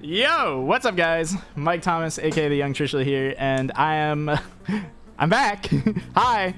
Yo, what's up, guys? Mike Thomas, aka the Young Trishula here, and I'm back. Hi.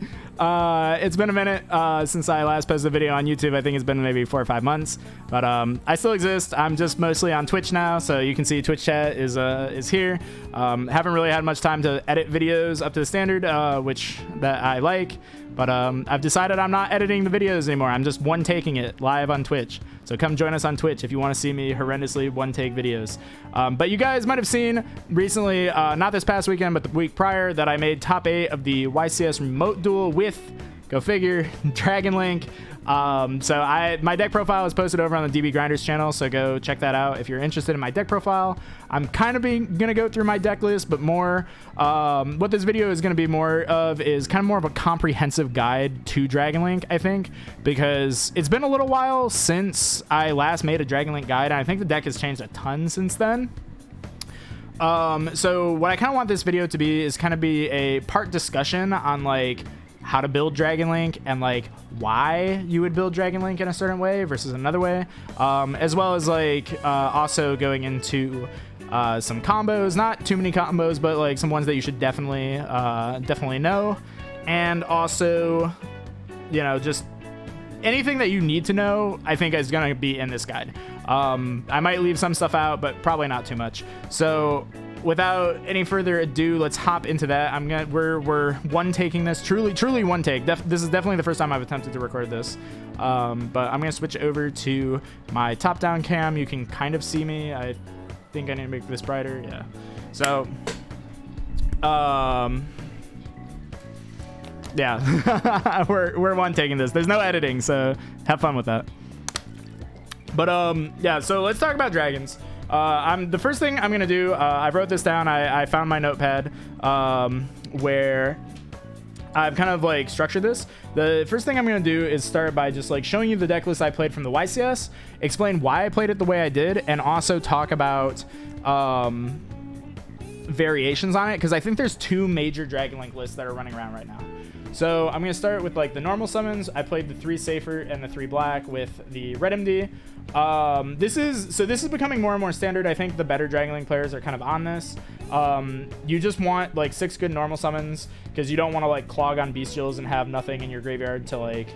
It's been a minute since I last posted a video on YouTube. I think it's been maybe 4 or 5 months, but I still exist. I'm just mostly on Twitch now, so you can see Twitch chat is here. Haven't really had much time to edit videos up to the standard, which that I like. But I've decided I'm not editing the videos anymore. I'm just one-taking it live on Twitch. So come join us on Twitch if you want to see me horrendously one-take videos. But you guys might have seen recently, not this past weekend, but the week prior, that I made top 8 of the YCS remote duel with, go figure, Dragon Link. So my deck profile is posted over on the DB Grinders channel, so go check that out if you're interested in my deck profile. I'm kind of gonna go through my deck list, but more what this video is gonna be more of is kind of more of a comprehensive guide to Dragon Link, I think, because it's been a little while since I last made a Dragon Link guide, and I think the deck has changed a ton since then. So what I kind of want this video to be is kind of be a part discussion on like how to build Dragon Link and like why you would build Dragon Link in a certain way versus another way, as well as like also going into some combos, not too many combos, but like some ones that you should definitely know, and also, you know, just anything that you need to know, I think is going to be in this guide. I might leave some stuff out, but probably not too much. So without any further ado, let's hop into that. We're one-taking this, truly one take. This is definitely the first time I've attempted to record this. But I'm gonna switch over to my top-down cam. You can kind of see me. I think I need to make this brighter. Yeah. So, yeah, we're one-taking this. There's no editing, so have fun with that. But yeah, so let's talk about dragons. The first thing I'm gonna do, I wrote this down. I found my notepad where I've kind of like structured this. The first thing I'm gonna do is start by just like showing you the deck list I played from the YCS, explain why I played it the way I did, and also talk about variations on it, because I think there's 2 major Dragon Link lists that are running around right now. So I'm going to start with like the normal summons. I played the 3 safer and the 3 black with the red MD. This is becoming more and more standard. I think the better Dragon Link players are kind of on this. You just want like 6 good normal summons, because you don't want to like clog on bestials and have nothing in your graveyard to like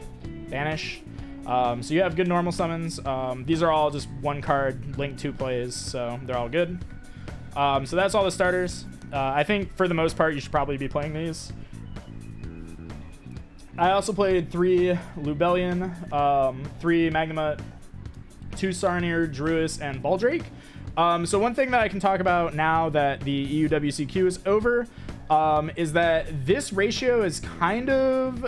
banish. So you have good normal summons. These are all just 1 card Link 2 plays, so they're all good. So that's all the starters. I think for the most part you should probably be playing these. I also played 3 Lubellion, 3 Magnemite, 2 Sarnier, Druis, and Baldrake. So one thing that I can talk about now that the EUWCQ is over is that this ratio is kind of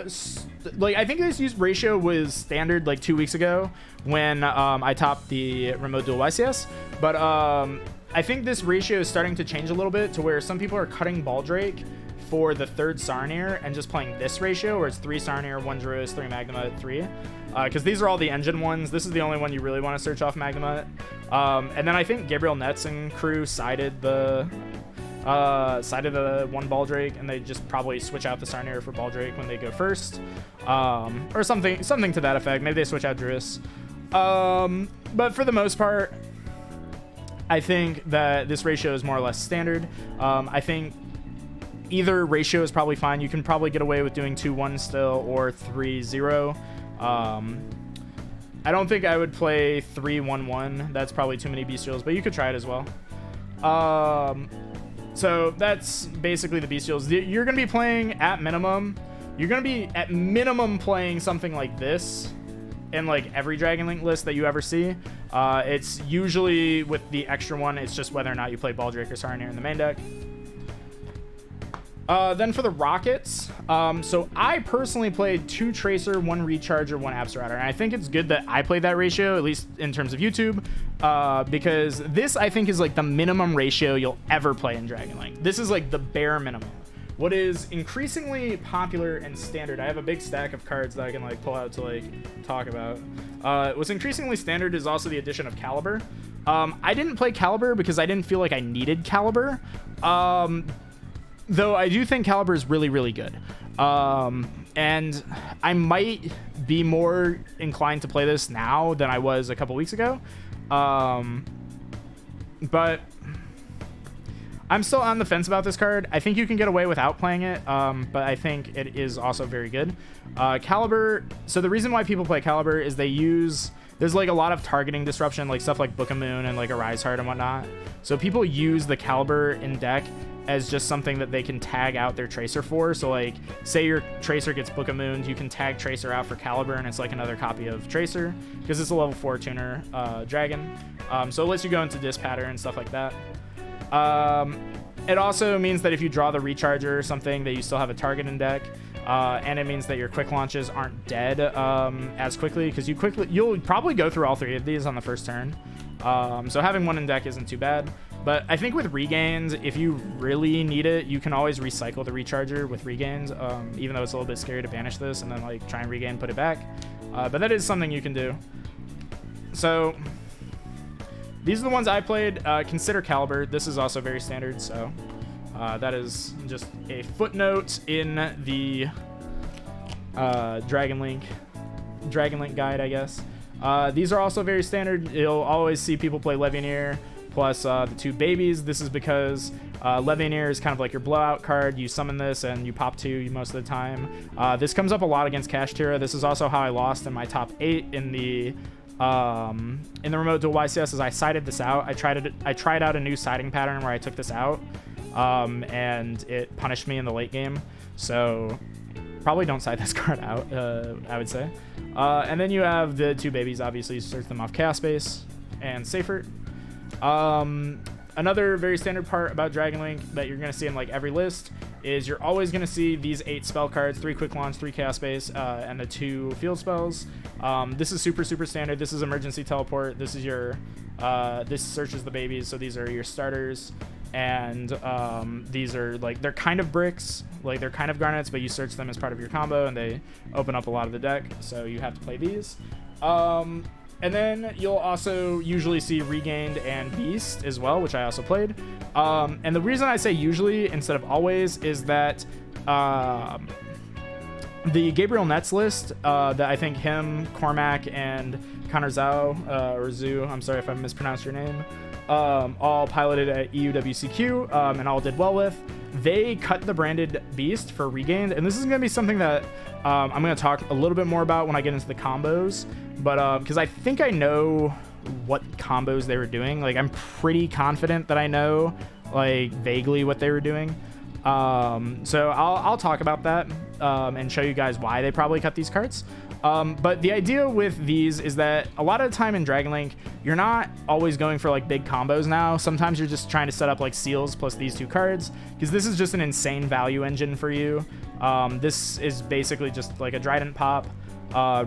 like, I think this ratio was standard like 2 weeks ago when I topped the remote duel YCS, but I think this ratio is starting to change a little bit to where some people are cutting Baldrake for the 3rd Sarnier and just playing this ratio where it's 3 Sarnier, 1 Druis, 3 Magnemite, 3, because these are all the engine ones. This is the only one you really want to search off Magnemite. And then I think Gabriel Netz and crew sided the 1 Baldrake, and they just probably switch out the Sarnier for Baldrake when they go first, or something to that effect. Maybe they switch out Druis. But for the most part, I think that this ratio is more or less standard. I think either ratio is probably fine. You can probably get away with doing 2-1 still, or 3-0. I don't think I would play 3-1-1. That's probably too many bestials, but you could try it as well. So that's basically the bestials. You're going to be playing at minimum. You're going to be at minimum playing something like this in like every Dragon Link list that you ever see. It's usually with the extra one. It's just whether or not you play Baldrake or Sarnier in the main deck. Then for the rockets, so I personally played 2 Tracer, 1 Recharger, 1 Absorautor, and I think it's good that I played that ratio, at least in terms of YouTube, because this I think is like the minimum ratio you'll ever play in Dragon Link. This is like the bare minimum. What is increasingly popular and standard, I have a big stack of cards that I can like pull out to like talk about. What's increasingly standard is also the addition of Caliber. I didn't play Caliber because I didn't feel like I needed Caliber. Though I do think Caliber is really, really good. And I might be more inclined to play this now than I was a couple weeks ago. But I'm still on the fence about this card. I think you can get away without playing it, but I think it is also very good. Caliber, so the reason why people play Caliber is there's like a lot of targeting disruption, like stuff like Book of Moon and like Arise Heart and whatnot. So people use the Caliber in deck as just something that they can tag out their Tracer for. So like, say your Tracer gets Book of Moon, you can tag Tracer out for Caliber, and it's like another copy of Tracer, because it's a level 4 tuner dragon. So it lets you go into disc pattern and stuff like that. It also means that if you draw the Recharger or something, that you still have a target in deck. And it means that your quick launches aren't dead as quickly, because you'll probably go through all 3 of these on the first turn. So having one in deck isn't too bad. But I think with regains, if you really need it, you can always recycle the Recharger with regains, even though it's a little bit scary to banish this and then like try and regain, put it back. But that is something you can do. So these are the ones I played. Consider Caliber. This is also very standard, so that is just a footnote in the Dragon Link guide, I guess. These are also very standard. You'll always see people play Levianeer plus the 2 babies. This is because Levianeer is kind of like your blowout card. You summon this and you pop 2 most of the time. This comes up a lot against Kashtira. This is also how I lost in my top 8 in the remote duel YCS. As I sided this out. I tried out a new siding pattern where I took this out, and it punished me in the late game. So probably don't side this card out, I would say. And then you have the 2 babies. Obviously, you search them off Chaos Space and Seifert. Another very standard part about Dragon Link that you're going to see in like every list is you're always going to see these 8 spell cards, 3 quick launch, 3 Chaos Space, and the 2 field spells. This is super standard. This is emergency teleport. This is your this searches the babies, so these are your starters. And these are like, they're kind of bricks, like they're kind of garnets, but you search them as part of your combo and they open up a lot of the deck, so you have to play these. And then you'll also usually see Regained and Beast as well, which I also played. And the reason I say usually instead of always is that the Gabriel Nets list that I think him, Cormac, and Connor Zhao, or Zhu, I'm sorry if I mispronounced your name, all piloted at EUWCQ and all did well with. They cut the branded Beast for Regained, and this is going to be something that I'm going to talk a little bit more about when I get into the combos, but because I think I know what combos they were doing. Like, I'm pretty confident that I know, like, vaguely what they were doing. So I'll talk about that and show you guys why they probably cut these cards. But the idea with these is that a lot of the time in Dragon Link, you're not always going for like big combos now. Sometimes you're just trying to set up like seals plus these 2 cards, because this is just an insane value engine for you. This is basically just like a Trident pop.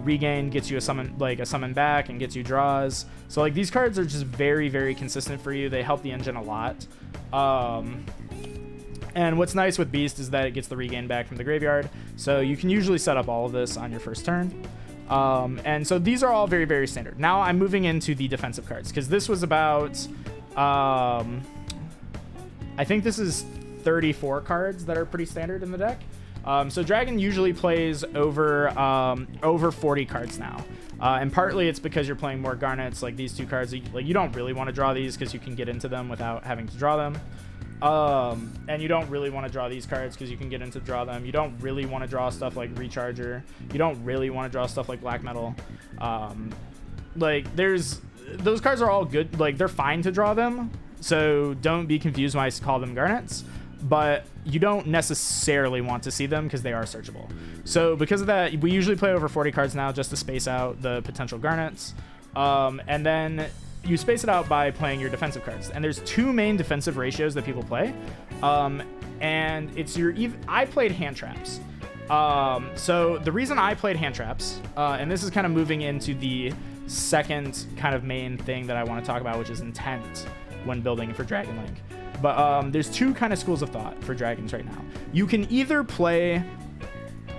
Regain gets you a summon back and gets you draws. So like these cards are just very consistent for you. They help the engine a lot. And what's nice with Beast is that it gets the regain back from the graveyard, so you can usually set up all of this on your first turn. And so these are all very standard. Now I'm moving into the defensive cards, because this was about I think this is 34 cards that are pretty standard in the deck. So Dragon usually plays over 40 cards now, and partly it's because you're playing more garnets. Like these 2 cards, like you don't really want to draw these because you can get into them without having to draw them. And you don't really want to draw these cards because you can get into draw them. You don't really want to draw stuff like Recharger. You don't really want to draw stuff like Black Metal. Like those cards are all good. Like they're fine to draw them. So don't be confused when I call them garnets, but you don't necessarily want to see them because they are searchable. So because of that, we usually play over 40 cards now just to space out the potential garnets. And then you space it out by playing your defensive cards, and there's 2 main defensive ratios that people play, and it's I played hand traps. So the reason I played hand traps, and this is kind of moving into the second kind of main thing that I want to talk about, which is intent when building for Dragon Link. But there's 2 kind of schools of thought for dragons right now. You can either play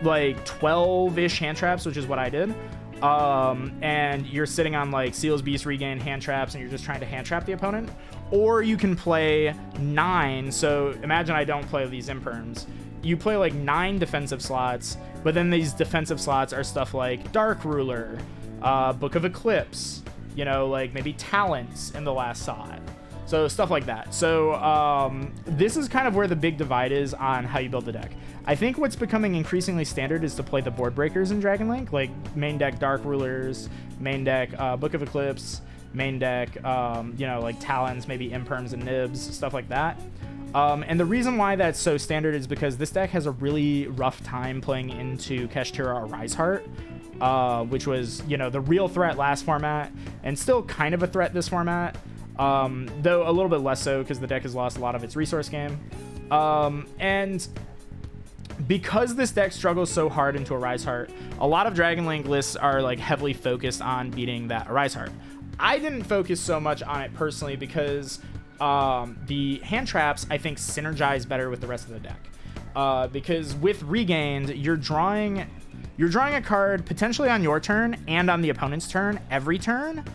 like 12-ish hand traps, which is what I did, and you're sitting on like Seals, Beast, Regain, hand traps, and you're just trying to hand trap the opponent. Or you can play 9. So imagine I don't play these imperms. You play like 9 defensive slots, but then these defensive slots are stuff like Dark Ruler, Book of Eclipse, you know, like maybe Talents in the last slot. So stuff like that. So this is kind of where the big divide is on how you build the deck. I think what's becoming increasingly standard is to play the board breakers in Dragon Link, like main deck Dark Rulers, main deck Book of Eclipse, main deck, you know, like Talons, maybe Imperms and Nibs, stuff like that. And the reason why that's so standard is because this deck has a really rough time playing into Kashtira or Riseheart, which was, you know, the real threat last format and still kind of a threat this format, though a little bit less so because the deck has lost a lot of its resource game. And because this deck struggles so hard into a Riseheart, a lot of Dragon Link lists are like heavily focused on beating that Riseheart. I didn't focus so much on it personally because the hand traps, I think, synergize better with the rest of the deck. Because with Regained, you're drawing a card potentially on your turn and on the opponent's turn every turn.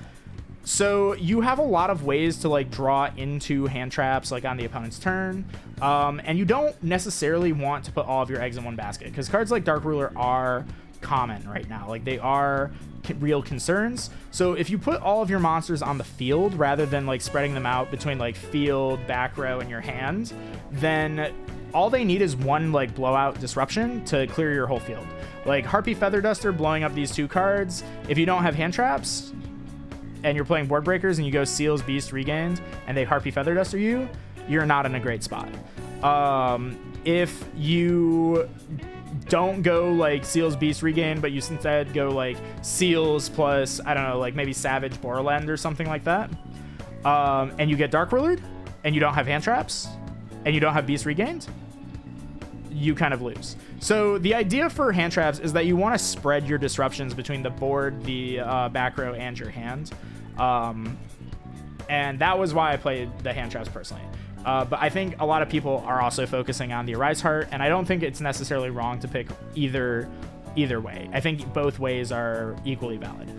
So you have a lot of ways to like draw into hand traps like on the opponent's turn. And you don't necessarily want to put all of your eggs in one basket because cards like Dark Ruler are common right now. Like they are real concerns. So if you put all of your monsters on the field rather than like spreading them out between like field, back row, and your hand, then all they need is one like blowout disruption to clear your whole field. Like Harpy Feather Duster blowing up these 2 cards. If you don't have hand traps and you're playing board breakers and you go Seals, Beast, Regained, and they Harpy Feather Duster you, you're not in a great spot. If you don't go like Seals, Beast, Regain, but you instead go like Seals plus, I don't know, like maybe Savage, Borland or something like that, and you get Dark Rulered, and you don't have hand traps, and you don't have Beast Regained, you kind of lose. So the idea for hand traps is that you want to spread your disruptions between the board, the back row, and your hand. And that was why I played the hand traps personally. But I think a lot of people are also focusing on the Riseheart, and I don't think it's necessarily wrong to pick either way. I think both ways are equally valid.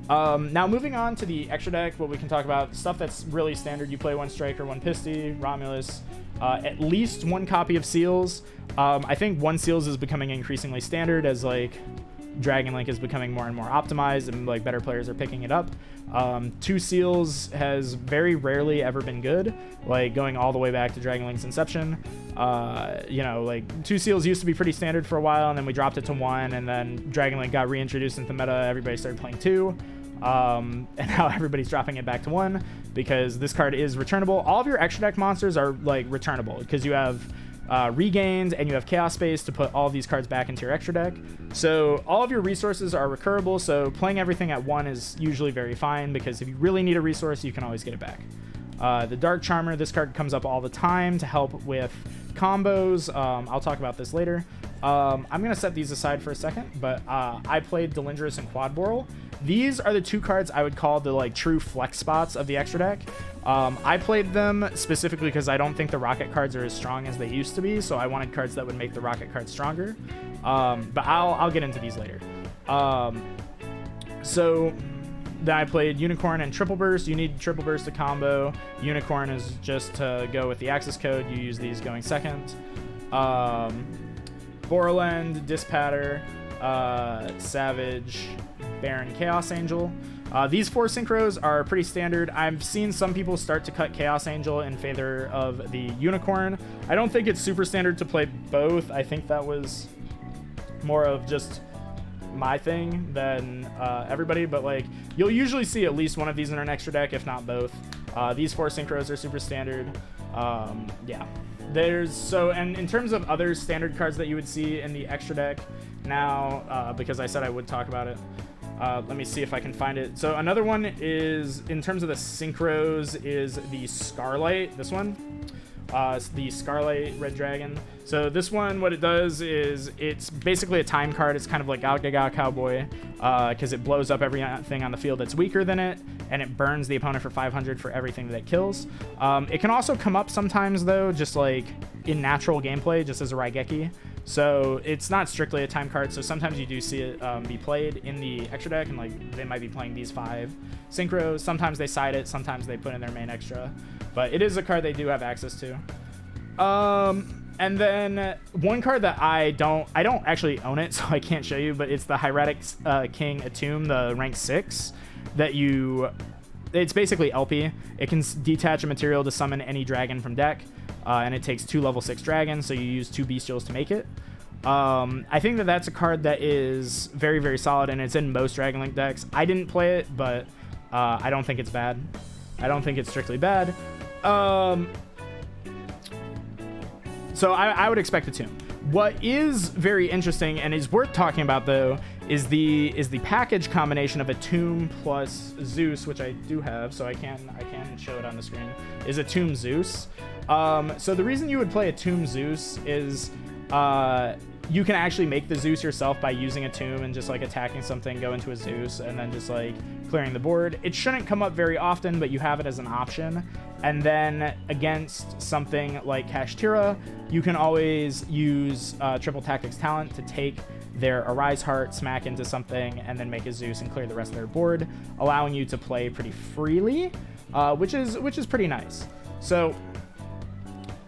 Now moving on to the extra deck, what we can talk about, stuff that's really standard. You play 1 Striker, 1 Pisty, Romulus, at least 1 copy of Seals. I think 1 Seals is becoming increasingly standard as like Dragon Link is becoming more and more optimized and like better players are picking it up. 2 Seals has very rarely ever been good, like going all the way back to Dragon Link's inception. You know, like 2 Seals used to be pretty standard for a while, and then we dropped it to 1, and then Dragon Link got reintroduced into the meta. Everybody started playing 2, and now everybody's dropping it back to 1 because this card is returnable. All of your extra deck monsters are like returnable because you have Regained and you have Chaos Space to put all of these cards back into your extra deck. So all of your resources are recurable, so playing everything at 1 is usually very fine because if you really need a resource, you can always get it back. The Dark Charmer, this card comes up all the time to help with combos. I'll talk about this later. I'm going to set these aside for a second, but I played Delindrus and Quadboral. These are the 2 cards I would call the like true flex spots of the extra deck. I played them specifically because I don't think the Rocket cards are as strong as they used to be, so I wanted cards that would make the Rocket cards stronger. But I'll get into these later. So then I played Unicorn and Triple Burst. You need Triple Burst to combo. Unicorn is just to go with the access code. You use these going second. Borland, Dispatter, Savage, Baron, Chaos Angel. These 4 synchros are pretty standard. I've seen some people start to cut Chaos Angel in favor of the Unicorn. I don't think it's super standard to play both. I think that was more of just my thing than everybody, but like you'll usually see at least one of these in an extra deck, if not both. These 4 synchros are super standard. Yeah. And in terms of other standard cards that you would see in the extra deck now, because I said I would talk about it, let me see if I can find it. So another one is, in terms of the synchros, is the Scarlight, this one. The Scarlight Red Dragon. So this one, what it does is it's basically a time card. It's kind of like Gaga Cowboy, because it blows up everything on the field that's weaker than it, and it burns the opponent for 500 for everything that it kills. It can also come up sometimes, though, just like in natural gameplay, just as a Raigeki. So it's not strictly a time card, so sometimes you do see it be played in the extra deck, and like they might be playing these 5 synchros. Sometimes they side it, sometimes they put in their main extra, but it is a card they do have access to. And then one card that I don't actually own it, so I can't show you, but it's the Hieratic King Atum, the rank 6, that it's basically LP. It can detach a material to summon any dragon from deck, and it takes 2 level 6 dragons, so you use 2 bestials to make it. I think that that's a card that is very, very solid, and it's in most Dragon Link decks. I didn't play it, but I don't think it's bad. I don't think it's strictly bad. So I would expect a Tomb. What is very interesting and is worth talking about, though, is the package combination of a Tomb plus Zeus, which I do have, so I can show it on the screen, is a Tomb Zeus. So the reason you would play a Tomb Zeus is you can actually make the Zeus yourself by using a Tomb and just like attacking something, go into a Zeus, and then just like clearing the board. It shouldn't come up very often, but you have it as an option. And then against something like Kashtira, you can always use Triple Tactics Talent to take their Arise Heart, smack into something, and then make a Zeus and clear the rest of their board, allowing you to play pretty freely, which is pretty nice. So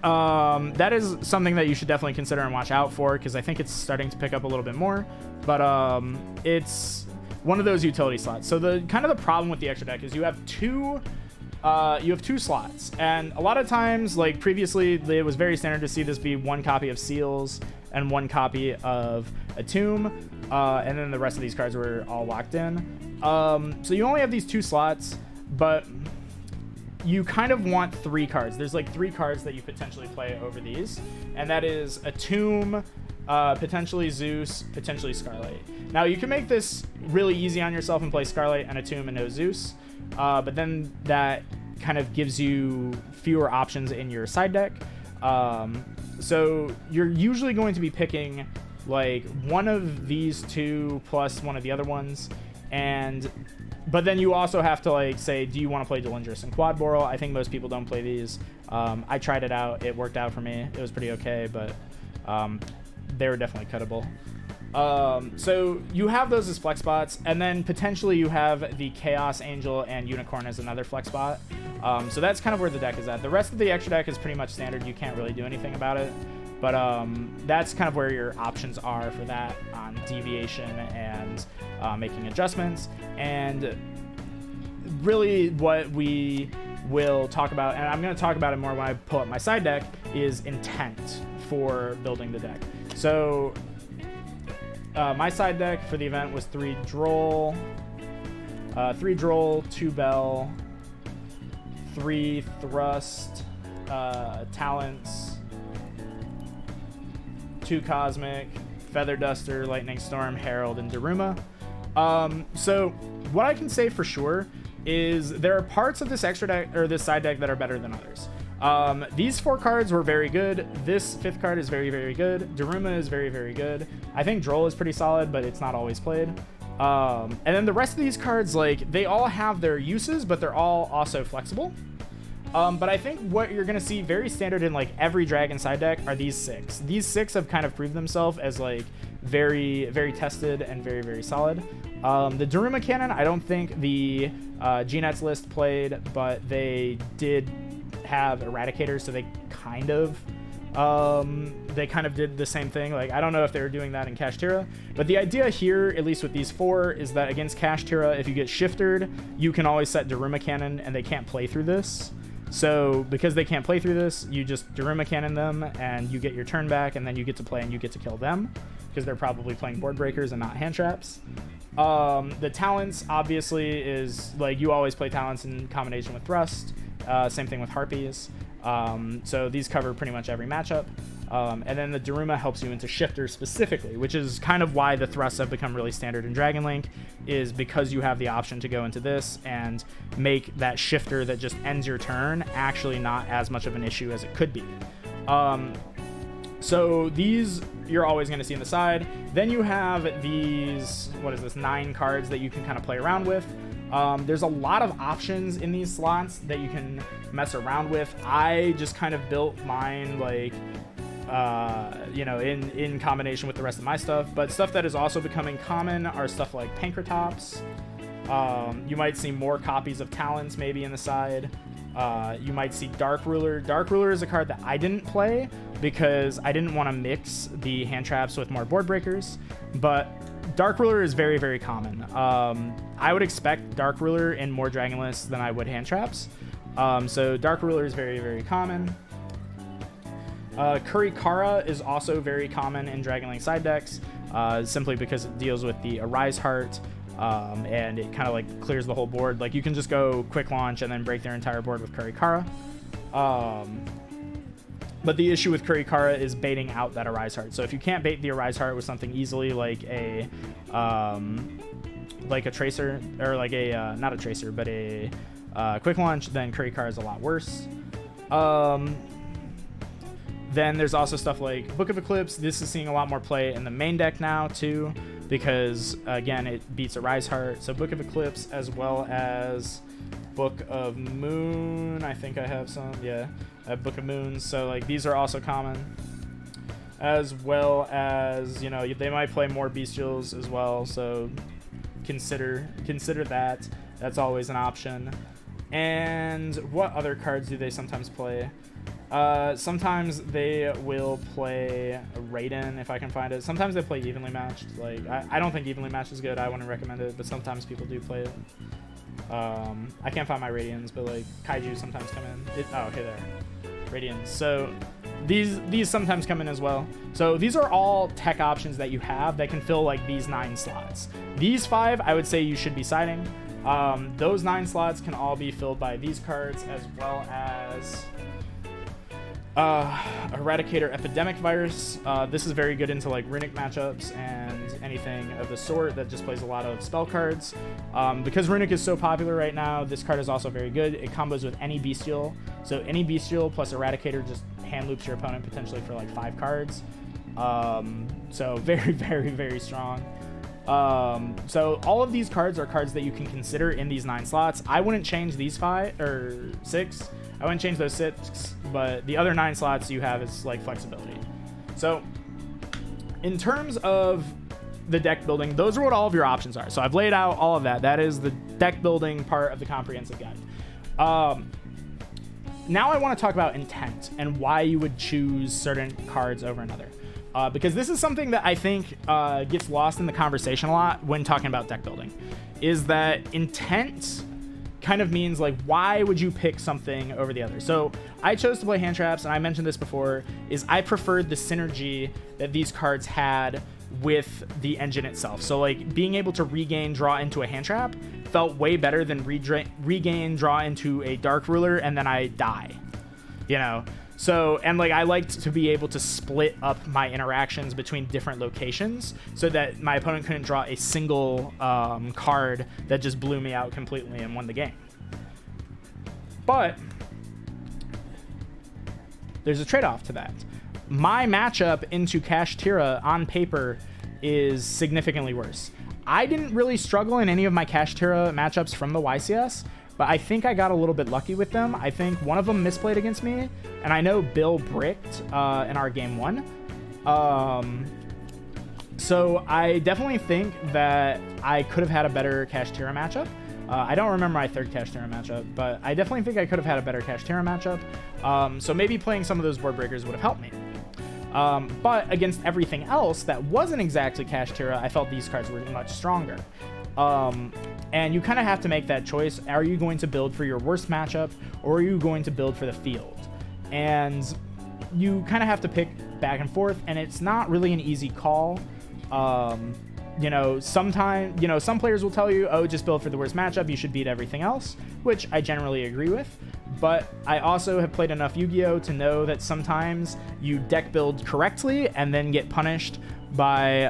that is something that you should definitely consider and watch out for, because I think it's starting to pick up a little bit more. But it's one of those utility slots. So the kind of the problem with the extra deck is you have two slots, and a lot of times, like previously, it was very standard to see this be 1 copy of Seals and 1 copy of a Tomb, and then the rest of these cards were all locked in. So you only have these 2 slots, but you kind of want 3 cards. There's like 3 cards that you potentially play over these, and that is a Tomb, potentially Zeus, potentially Scarlight. Now you can make this really easy on yourself and play Scarlight and a Tomb and no Zeus, but then that kind of gives you fewer options in your side deck. So you're usually going to be picking like one of these 2 plus one of the other ones, but then you also have to like say, do you want to play Delindris and Quad Boral? I think most people don't play these. I tried it out. It worked out for me. It was pretty okay, but they were definitely cuttable. So you have those as flex spots, and then potentially you have the Chaos Angel and Unicorn as another flex spot. So that's kind of where the deck is at. The rest of the extra deck is pretty much standard. You can't really do anything about it, but that's kind of where your options are for that on deviation and making adjustments. And really what we will talk about, and I'm going to talk about it more when I pull up my side deck, is intent for building the deck. So my side deck for the event was 3 Droll, 2 Bell, 3 Thrust, Talents, 2 Cosmic, Feather Duster, Lightning Storm, Herald, and Daruma. So what I can say for sure is there are parts of this extra deck or this side deck that are better than others. These 4 cards were very good. This 5th card is very, very good. Daruma is very, very good. I think Droll is pretty solid, but it's not always played. And then the rest of these cards, like, they all have their uses, but they're all also flexible. But I think what you're going to see very standard in like every Dragon side deck are these 6. These 6 have kind of proved themselves as like very, very tested and very, very solid. The Daruma Cannon, I don't think the GNets list played, but they did have Eradicators, so they kind of did the same thing. Like, I don't know if they were doing that in Kashtira, but the idea here, at least with these 4, is that against Kashtira, if you get shifted, you can always set Daruma Cannon, and they can't play through this. So because they can't play through this, you just Daruma Cannon them, and you get your turn back, and then you get to play and you get to kill them, because they're probably playing board breakers and not hand traps. The Talents, obviously, is like you always play Talents in combination with Thrust. Same thing with Harpies. So these cover pretty much every matchup. And then the Daruma helps you into Shifters specifically, which is kind of why the Thrusts have become really standard in Dragon Link, is because you have the option to go into this and make that Shifter that just ends your turn actually not as much of an issue as it could be. So these you're always going to see on the side. Then you have these, 9 cards that you can kind of play around with. There's a lot of options in these slots that you can mess around with. I just kind of built mine like in combination with the rest of my stuff, but stuff that is also becoming common are stuff like Pankratops. You might see more copies of Talents maybe in the side. You might see Dark Ruler. Dark Ruler is a card that I didn't play because I didn't want to mix the hand traps with more board breakers, but Dark Ruler is very, very common. I would expect Dark Ruler in more Dragon lists than I would hand traps. So Dark Ruler is very, very common. Kurikara is also very common in Dragon Link side decks, simply because it deals with the Arise Heart, and it kind of like clears the whole board. Like you can just go quick launch and then break their entire board with Kurikara. But the issue with Kurikara is baiting out that Arise Heart. So if you can't bait the Arise Heart with something easily like a Tracer, or like a not a Tracer, but a quick launch, then Kurikara is a lot worse. Then there's also stuff like Book of Eclipse. This is seeing a lot more play in the main deck now too, because again it beats Arise Heart. So Book of Eclipse, as well as Book of Moon. I think I have some. Yeah, I have Book of Moons. So like these are also common, as well as, you know, they might play more Bestials as well. So consider that. That's always an option. And what other cards do they sometimes play? Sometimes they will play Raiden if I can find it. Sometimes they play Evenly Matched. Like I don't think Evenly Matched is good. I wouldn't recommend it, but sometimes people do play it. I can't find my Radians, but like Kaiju sometimes come in. Oh, okay, there. Radians. So these sometimes come in as well. So these are all tech options that you have that can fill like these 9 slots. These 5, I would say you should be siding. Those 9 slots can all be filled by these cards, as well as Eradicator Epidemic Virus. This is very good into like Runic matchups and anything of the sort that just plays a lot of spell cards. Because Runic is so popular right now, this card is also very good. It combos with any Bestial. So any Bestial plus Eradicator just hand loops your opponent potentially for like 5 cards. So very, very, very strong. So all of these cards are cards that you can consider in these 9 slots. I wouldn't change these 5 or 6. I wouldn't change those 6, but the other 9 slots you have is like flexibility. So in terms of the deck building, those are what all of your options are. So I've laid out all of that. That is the deck building part of the comprehensive guide. Now I want to talk about intent and why you would choose certain cards over another. Because this is something that I think gets lost in the conversation a lot when talking about deck building, is that intent kind of means like, why would you pick something over the other? So I chose to play hand traps, and I mentioned this before, is I preferred the synergy that these cards had with the engine itself. So like being able to regain draw into a hand trap felt way better than regain draw into a Dark Ruler and then I die, you know? So, and like I liked to be able to split up my interactions between different locations so that my opponent couldn't draw a single card that just blew me out completely and won the game. But there's a trade-off to that. My matchup into Kashtira on paper is significantly worse. I didn't really struggle in any of my Kashtira matchups from the YCS, but I think I got a little bit lucky with them. I think one of them misplayed against me, and I know Bill bricked in our game 1. So I definitely think that I could have had a better Kashtira matchup. I don't remember my 3rd Kashtira matchup, but I definitely think I could have had a better Kashtira matchup. So maybe playing some of those board breakers would have helped me. But against everything else that wasn't exactly Kashtira, I felt these cards were much stronger. And you kind of have to make that choice. Are you going to build for your worst matchup, or are you going to build for the field? And you kind of have to pick back and forth, and it's not really an easy call. You know, sometimes, you know, some players will tell you, oh, just build for the worst matchup, you should beat everything else, which I generally agree with. But I also have played enough Yu-Gi-Oh! To know that sometimes you deck build correctly and then get punished by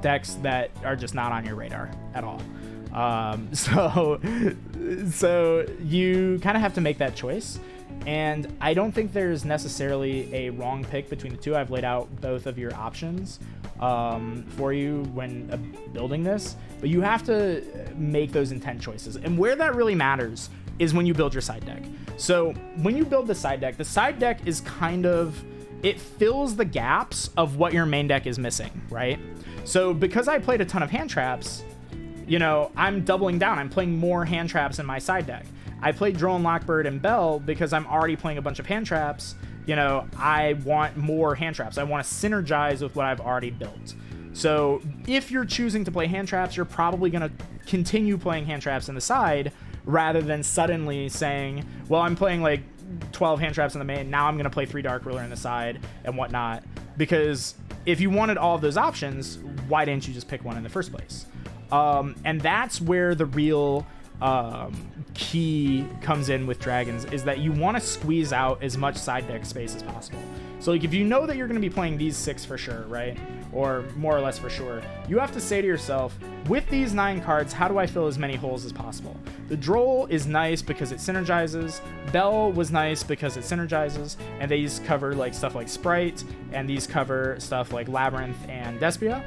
decks that are just not on your radar at all. So you kind of have to make that choice. And I don't think there's necessarily a wrong pick between the two. I've laid out both of your options for you when building this, but you have to make those intent choices. And where that really matters is when you build your side deck. So when you build the side deck is kind of, it fills the gaps of what your main deck is missing, right? So because I played a ton of hand traps, you know, I'm doubling down. I'm playing more hand traps in my side deck. I played Drone, Lockbird, and Bell because I'm already playing a bunch of hand traps. You know, I want more hand traps. I want to synergize with what I've already built. So if you're choosing to play hand traps, you're probably going to continue playing hand traps in the side rather than suddenly saying, well, I'm playing like 12 hand traps in the main, now I'm going to play 3 Dark Ruler in the side and whatnot. Because if you wanted all of those options, why didn't you just pick one in the first place? And that's where the real key comes in with dragons, is that you want to squeeze out as much side deck space as possible. So like if you know that you're going to be playing these 6 for sure, right, or more or less for sure, you have to say to yourself, with these 9 cards, how do I fill as many holes as possible? The Droll is nice because it synergizes, Bell was nice because it synergizes, and these cover like stuff like Sprite, and these cover stuff like Labyrinth and Despia.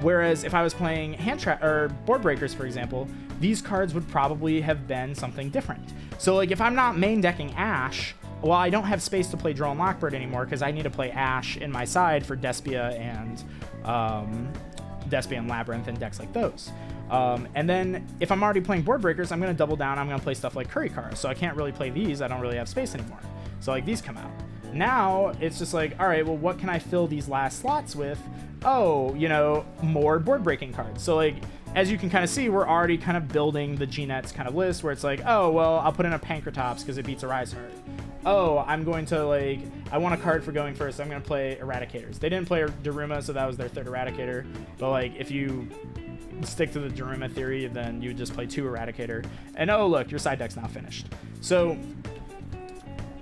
Whereas if I was playing hand trap or board breakers, for example, these cards would probably have been something different. So like if I'm not main decking Ash, well, I don't have space to play Droll and Lockbird anymore because I need to play Ash in my side for Despia and Labyrinth and decks like those. And then if I'm already playing board breakers, I'm going to double down. I'm going to play stuff like Kurikara. So I can't really play these. I don't really have space anymore. So like these come out. Now it's just like, all right, well, what can I fill these last slots with? Oh, you know, more board breaking cards. So like, as you can kind of see, we're already kind of building the G-Nets kind of list where it's like, oh, well, I'll put in a Pankratops because it beats a Rise Heart. Oh, I'm going to like, I want a card for going first. I'm going to play Eradicators. They didn't play Daruma, so that was their 3rd Eradicator. But like, if you stick to the Daruma theory, then you would just play 2 Eradicator. And oh, look, your side deck's now finished. So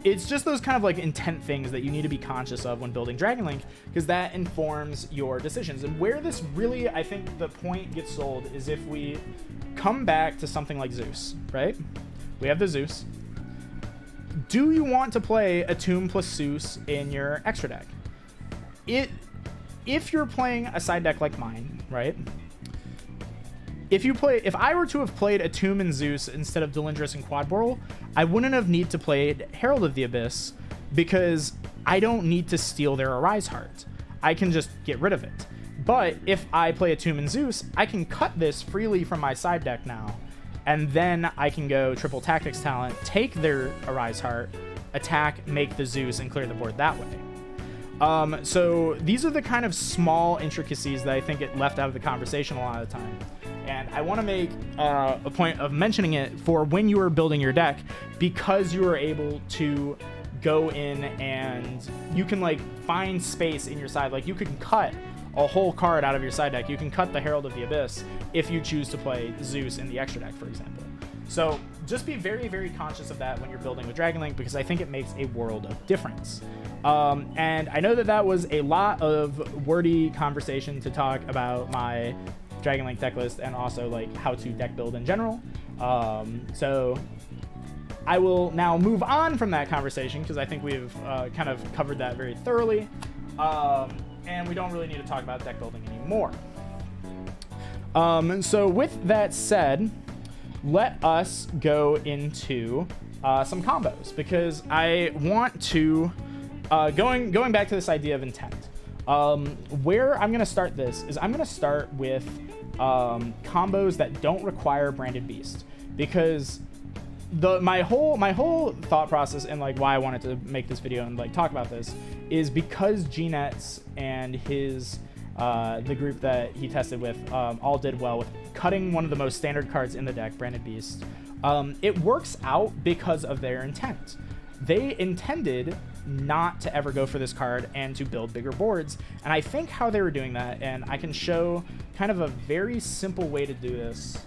it's just those kind of like intent things that you need to be conscious of when building Dragon Link, because that informs your decisions. And where this really, I think the point gets sold is if we come back to something like Zeus, right? We have the Zeus. Do you want to play a Tomb plus Zeus in your extra deck? If you're playing a side deck like mine, right? If I were to have played a Tomb and Zeus instead of Delindrus and Quadboral, I wouldn't have need to play Herald of the Abyss because I don't need to steal their Arise Heart. I can just get rid of it. But if I play a Tomb and Zeus, I can cut this freely from my side deck now, and then I can go triple Tactics Talent, take their Arise Heart, attack, make the Zeus, and clear the board that way. So these are the kind of small intricacies that I think get left out of the conversation a lot of the time. And I want to make a point of mentioning it for when you are building your deck, because you are able to go in and you can like find space in your side. Like you can cut a whole card out of your side deck. You can cut the Herald of the Abyss if you choose to play Zeus in the extra deck, for example. So just be very, very conscious of that when you're building with Dragon Link, because I think it makes a world of difference. And I know that that was a lot of wordy conversation to talk about my Dragon Link deck list and also like how to deck build in general. So I will now move on from that conversation because I think we've kind of covered that very thoroughly. And we don't really need to talk about deck building anymore. So with that said, let us go into some combos, because I want to, going back to this idea of intent, where I'm going to start this is I'm going to start with combos that don't require Branded Beast, because my whole thought process and like why I wanted to make this video and like talk about this is because G-Nets and his the group that he tested with all did well with cutting one of the most standard cards in the deck, Branded Beast. It works out because of their intent. They intended not to ever go for this card and to build bigger boards, and I think how they were doing that, and I can show kind of a very simple way to do this.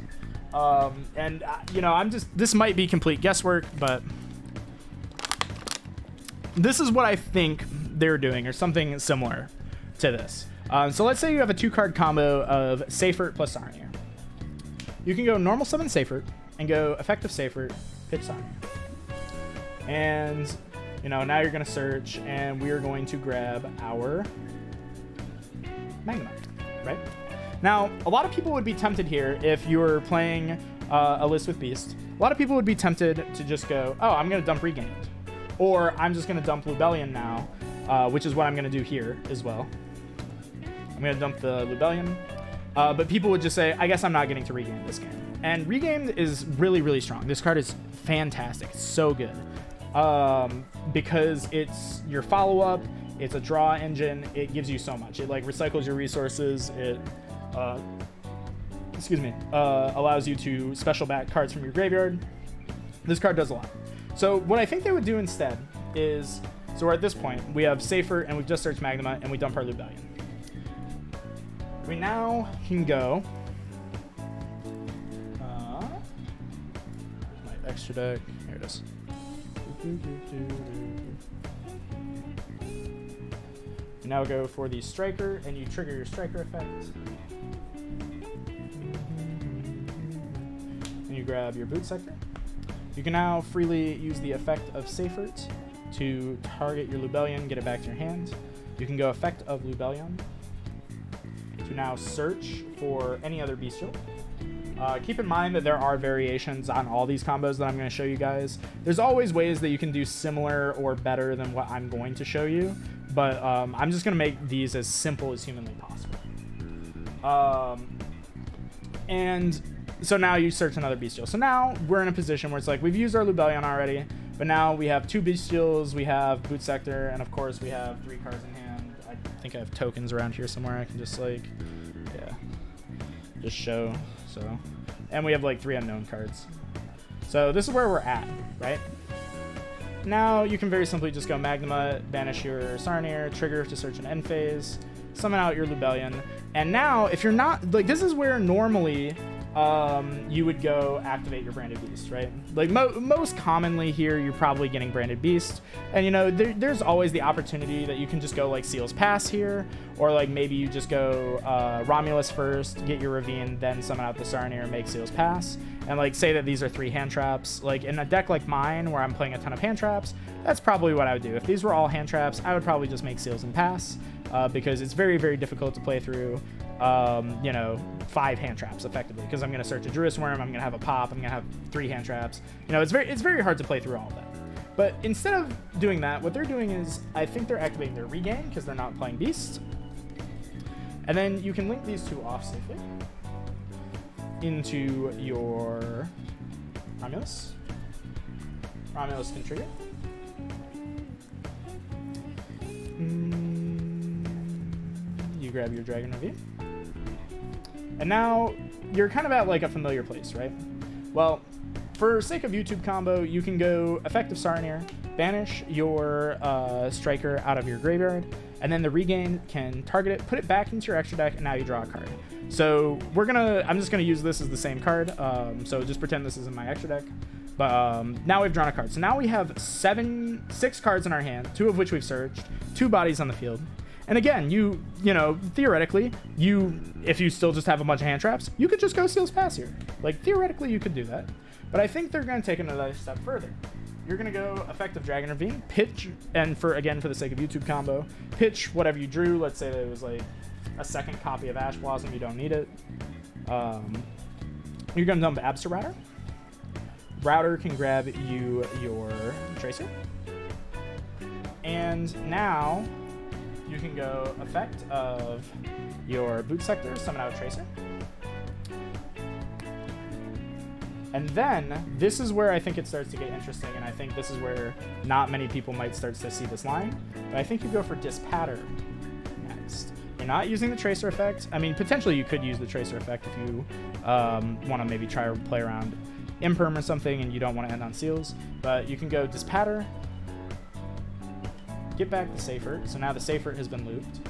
You know, this might be complete guesswork, but this is what I think they're doing, or something similar to this. So let's say you have a 2-card combo of Seifert plus Sarnier. You can go normal summon Seifert and go effective Seifert, pitch Sarnier. And, you know, now you're going to search, and we are going to grab our Magnemite, right? Now, a lot of people would be tempted here if you were playing a list with Beast. A lot of people would be tempted to just go, oh, I'm going to dump Regained. Or I'm just going to dump Lubellion now, which is what I'm going to do here as well. I'm going to dump the Lubellion. But people would just say, I guess I'm not getting to Regain this game. And Regained is really, really strong. This card is fantastic. It's so good. Because it's your follow-up. It's a draw engine. It gives you so much. It like recycles your resources. It allows you to special back cards from your graveyard. This card does a lot. So what I think they would do instead is, so we're at this point, we have Safer and we've just searched Magma and we dump our Lubellion. We now can go, my extra deck, here it is. You now go for the Striker and you trigger your Striker effect. And you grab your Boot Sector. You can now freely use the effect of Safert to target your Lubellion, get it back to your hand. You can go effect of Lubellion to now search for any other bestial. Keep in mind that there are variations on all these combos that I'm going to show you guys. There's always ways that you can do similar or better than what I'm going to show you, but I'm just going to make these as simple as humanly possible. And so now you search another bestial. So now we're in a position where it's like we've used our Lubellion already, but now we have 2 bestials, we have Boot Sector, and of course we have 3 cards in hand. I think I have tokens around here somewhere I can just like, yeah, just show. So, and we have like 3 unknown cards. So this is where we're at, right? Now you can very simply just go Magma, banish your Sarnier, trigger to search an end phase, summon out your Lubellion, and now if you're not, like this is where normally you would go activate your Branded Beast, right? Like most commonly here, you're probably getting Branded Beast, and you know there's always the opportunity that you can just go like Seal's Pass here, or like maybe you just go Romulus first, get your Ravine, then summon out the Sarnier and make Seal's Pass, and like say that these are 3 hand traps. Like in a deck like mine where I'm playing a ton of hand traps, that's probably what I would do. If these were all hand traps, I would probably just make Seals and Pass, because it's very, very difficult to play through you know, 5 hand traps effectively, because I'm going to search a Druid Worm, I'm going to have a pop, I'm going to have 3 hand traps. You know, it's very hard to play through all of that. But instead of doing that, what they're doing is, I think they're activating their Regain because they're not playing Beast. And then you can link these 2 off safely into your Romulus. Romulus can trigger. You grab your Dragon Ravine. And now you're kind of at like a familiar place, right? Well, for sake of YouTube combo, you can go Effective Sarnier, banish your Striker out of your graveyard, and then the Regain can target it, put it back into your extra deck, and now you draw a card. So I'm just gonna use this as the same card. So just pretend this is in my extra deck. But now we've drawn a card. So now we have 6 cards in our hand, 2 of which we've searched, 2 bodies on the field. And again, you know, theoretically, if you still just have a bunch of hand traps, you could just go Seal's Pass here. Like, theoretically, you could do that. But I think they're going to take another step further. You're going to go Effective Dragon Ravine, pitch, and for the sake of YouTube combo, pitch whatever you drew. Let's say that it was like a 2nd copy of Ash Blossom. You don't need it. You're going to dump Abster Router. Router can grab you your Tracer. And now you can go effect of your Boot Sector, summon out Tracer. And then this is where I think it starts to get interesting, and I think this is where not many people might start to see this line. But I think you go for Dispatter next. You're not using the Tracer effect. I mean, potentially you could use the Tracer effect if you want to maybe try to play around Imperm or something and you don't want to end on Seals. But you can go Dispatter, get back the Safer. So now the Safer has been looped.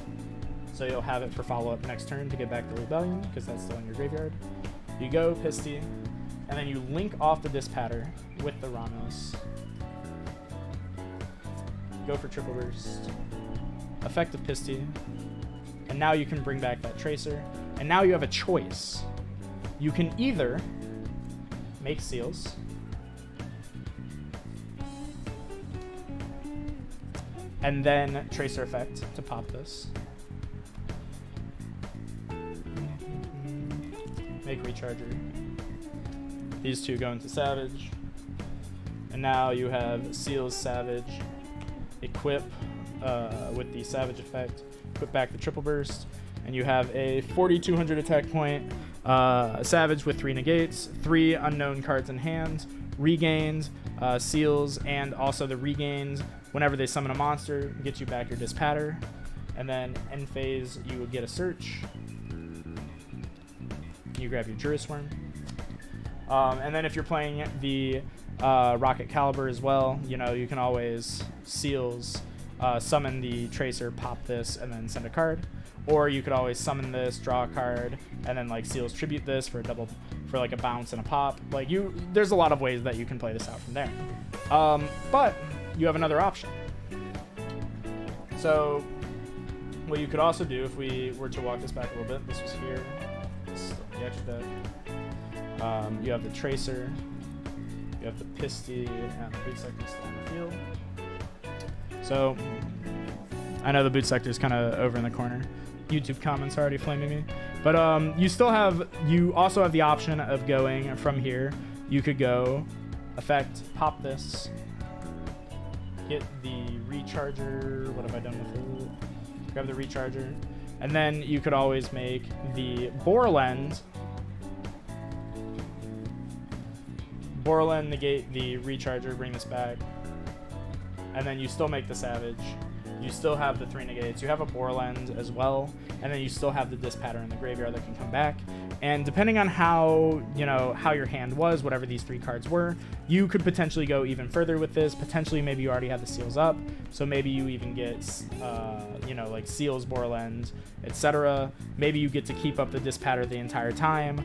So you'll have it for follow-up next turn to get back the Lubellion, because that's still in your graveyard. You go Pisty, and then you link off the Dispatter with the Romulus. Go for Triple Burst. Effective Pisty. And now you can bring back that Tracer. And now you have a choice. You can either make Seals, and then Tracer effect to pop this. Make Recharger. These 2 go into Savage. And now you have Seals Savage. Equip with the Savage effect. Put back the Triple Burst. And you have a 4,200 attack point Savage with 3 negates, 3 unknown cards in hand, regained, seals, and also the regained whenever they summon a monster gets you back your Dispatter. And then end phase, you would get a search. You grab your Juris Worm. And then if you're playing the Rocket Caliber as well, you know, you can always seals, summon the Tracer, pop this, and then send a card. Or you could always summon this, draw a card, and then like seals tribute this for a double, for like a bounce and a pop. Like there's a lot of ways that you can play this out from there. But you have another option. So what you could also do, if we were to walk this back a little bit, this was here. This is still the extra deck. You have the Tracer, you have the Pisty, and the Boot Sector still on the field. So I know the Boot Sector is kind of over in the corner. YouTube comments are already flaming me. But you also have the option of going from here. You could go effect, pop this, get the recharger. What have I done with it? Grab the recharger. And then you could always make the Borland. Borland, negate the recharger, bring this back. And then you still make the Savage. You still have the 3 negates. You have a Borland as well, and then you still have the Dispatter in the graveyard that can come back. And depending on how your hand was, whatever these 3 cards were, you could potentially go even further with this. Potentially, maybe you already have the seals up, so maybe you even get, like seals, Borland, etc. Maybe you get to keep up the Dispatter the entire time.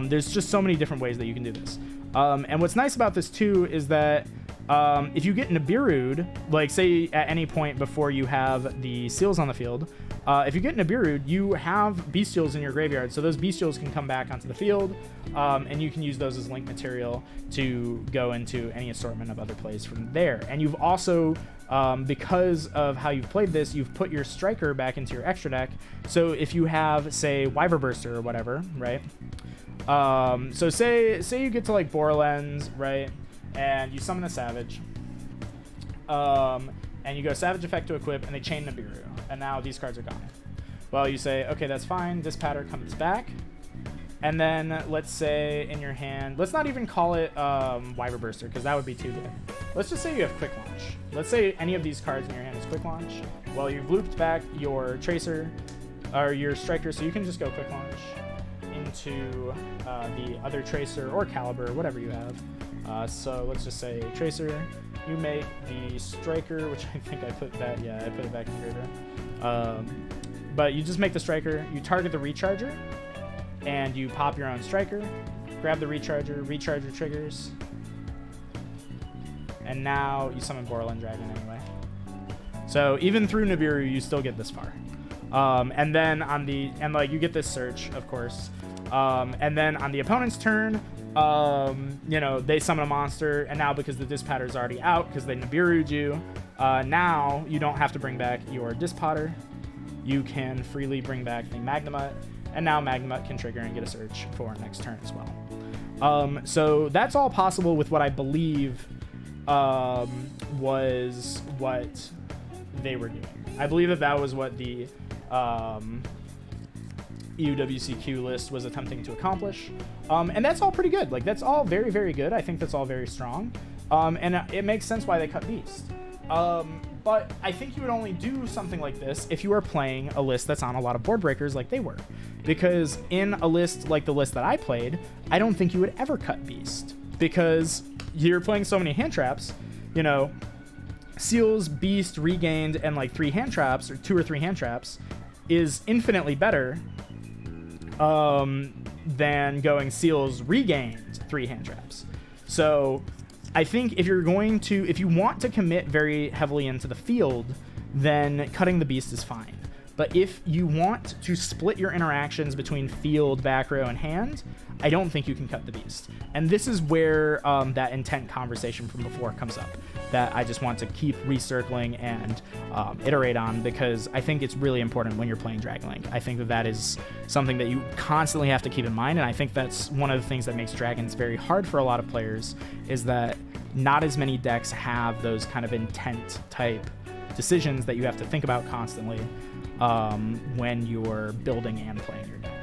There's just so many different ways that you can do this. And what's nice about this too is that if you get Nibiru'd, like say at any point before you have the seals on the field, if you get Nibiru'd, you have Bestials in your graveyard, so those Bestials can come back onto the field, and you can use those as link material to go into any assortment of other plays from there. And you've also, because of how you've played this, you've put your Striker back into your extra deck, so if you have, say, Wyver Burster or whatever, right? So say you get to like Borland, right? And you summon a Savage, and you go Savage effect to equip, and they chain Nibiru, and now these cards are gone. Well, you say, okay, that's fine, Dispatter comes back, and then let's say in your hand, let's not even call it Wyver Burster, because that would be too good. Let's just say you have Quick Launch. Let's say any of these cards in your hand is Quick Launch. Well, you've looped back your Tracer, or your Striker, so you can just go Quick Launch into the other Tracer, or Caliber, whatever you have. So let's just say Tracer, you make the Striker, which I think I put that, yeah, I put it back in the graveyard. But you just make the Striker, you target the Recharger, and you pop your own Striker, grab the Recharger triggers, and now you summon Borland Dragon anyway. So even through Nibiru, you still get this far. And then you get this search, of course. And then on the opponent's turn, they summon a monster, and now because the Dispatter is already out, because they Nibiru'd you, now you don't have to bring back your Dispatter. You can freely bring back the Magnemite, and now Magnemite can trigger and get a search for next turn as well. So that's all possible with what I believe was what they were doing. I believe that was what the EUWCQ list was attempting to accomplish, and that's all pretty good. Like, that's all very, very good. I think that's all very strong, and it makes sense why they cut Beast. But I think you would only do something like this if you are playing a list that's on a lot of board breakers like they were, because in a list like the list that I played, I don't think you would ever cut Beast, because you're playing so many hand traps, Seals, Beast, Regained, and like 3 hand traps, or 2 or 3 hand traps, is infinitely better than going Seals, Regained, 3 hand traps. So I think if you want to commit very heavily into the field, then cutting the Beast is fine. But if you want to split your interactions between field, back row, and hand, I don't think you can cut the Beast. And this is where that intent conversation from before comes up, that I just want to keep recircling and iterate on, because I think it's really important when you're playing Dragon Link. I think that is something that you constantly have to keep in mind, and I think that's one of the things that makes Dragons very hard for a lot of players, is that not as many decks have those kind of intent type decisions that you have to think about constantly when you're building and playing your deck,